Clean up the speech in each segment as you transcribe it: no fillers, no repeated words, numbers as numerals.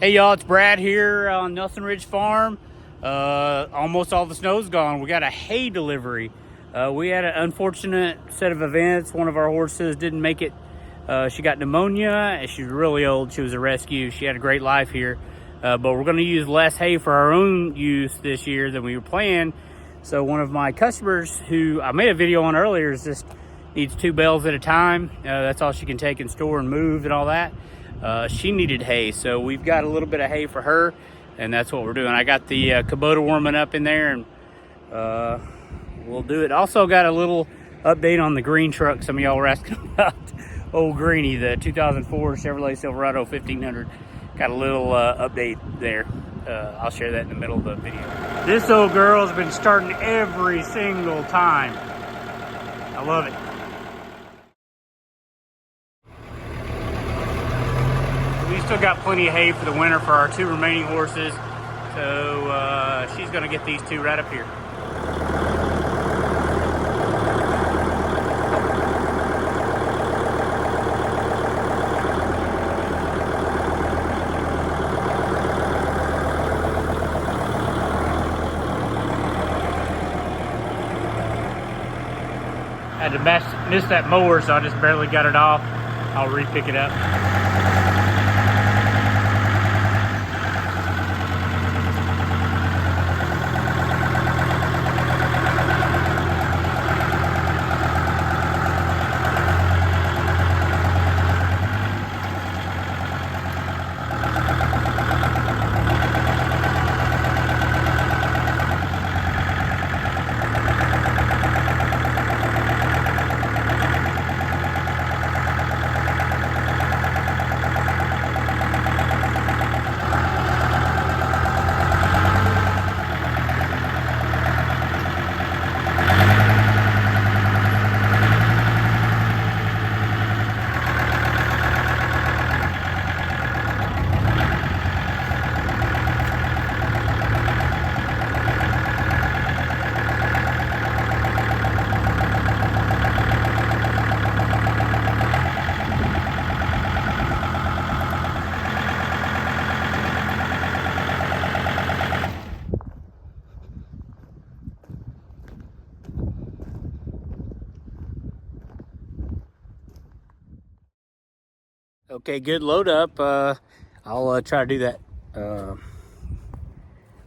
Hey y'all, it's Brad here on Nelson Ridge Farm. Almost all the snow's gone. We got a hay delivery. We had an unfortunate set of events. One of our horses didn't make it. She got pneumonia and she's really old. She was a rescue. She had a great life here. But we're gonna use less hay for our own use this year than we were planning. So one of my customers who I made a video on earlier is just needs 2 bales at a time. That's all she can take and store and move and all that. She needed hay, so we've got a little bit of hay for her, and that's what we're doing. I got the Kubota warming up in there, and we'll do it. Also got a little update on the green truck some of y'all were asking about. Old Greenie, the 2004 Chevrolet Silverado 1500. Got a little update there. I'll share that in the middle of the video. This old girl's been starting every single time. I love it. We still got plenty of hay for the winter for our 2 remaining horses. So she's gonna get these 2 right up here. Had to miss that mower, so I just barely got it off. I'll re-pick it up. Okay, good load up. I'll try to do that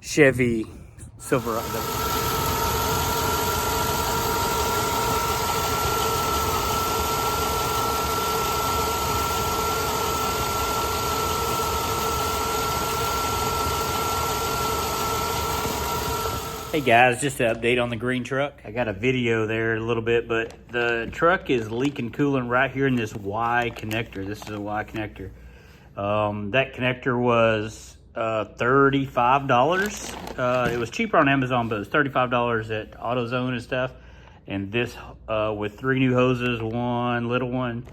Chevy Silverado. Hey guys, just an update on the green truck. I got a video there a little bit, but the truck is leaking coolant right here in this Y connector. This is a Y connector. That connector was $35. It was cheaper on Amazon, but it was $35 at AutoZone and stuff. And this with 3 new hoses, one little one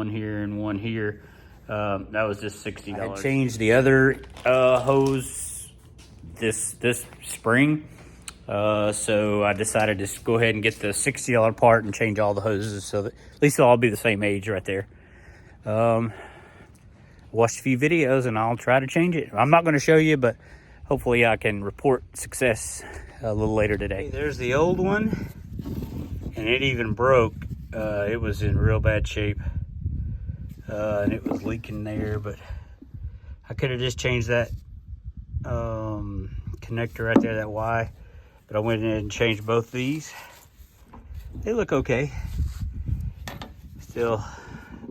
here, and one here. That was just $60. I changed the other hose this spring. So I decided to just go ahead and get the $60 part and change all the hoses so that at least they'll all be the same age right there. Watched a few videos and I'll try to change it. I'm not going to show you, but hopefully I can report success a little later today. Hey, there's the old one, and it even broke. It was in real bad shape, and it was leaking there, but I could have just changed that connector right there, that Y. But I went in and changed both these. They look okay. Still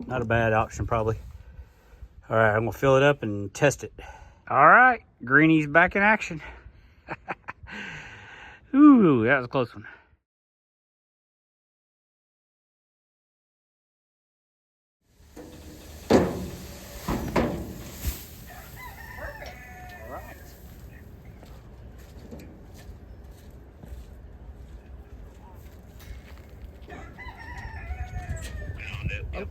not a bad option probably. All right, I'm gonna fill it up and test it. All right, Greenie's back in action. Ooh, that was a close one. Yep.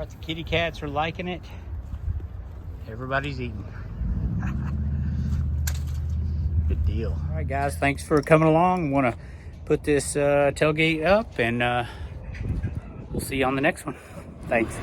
right, the kitty cats are liking it. Everybody's eating. Good deal. All right, guys, thanks for coming along. Want to put this tailgate up, and we'll see you on the next one. Thanks.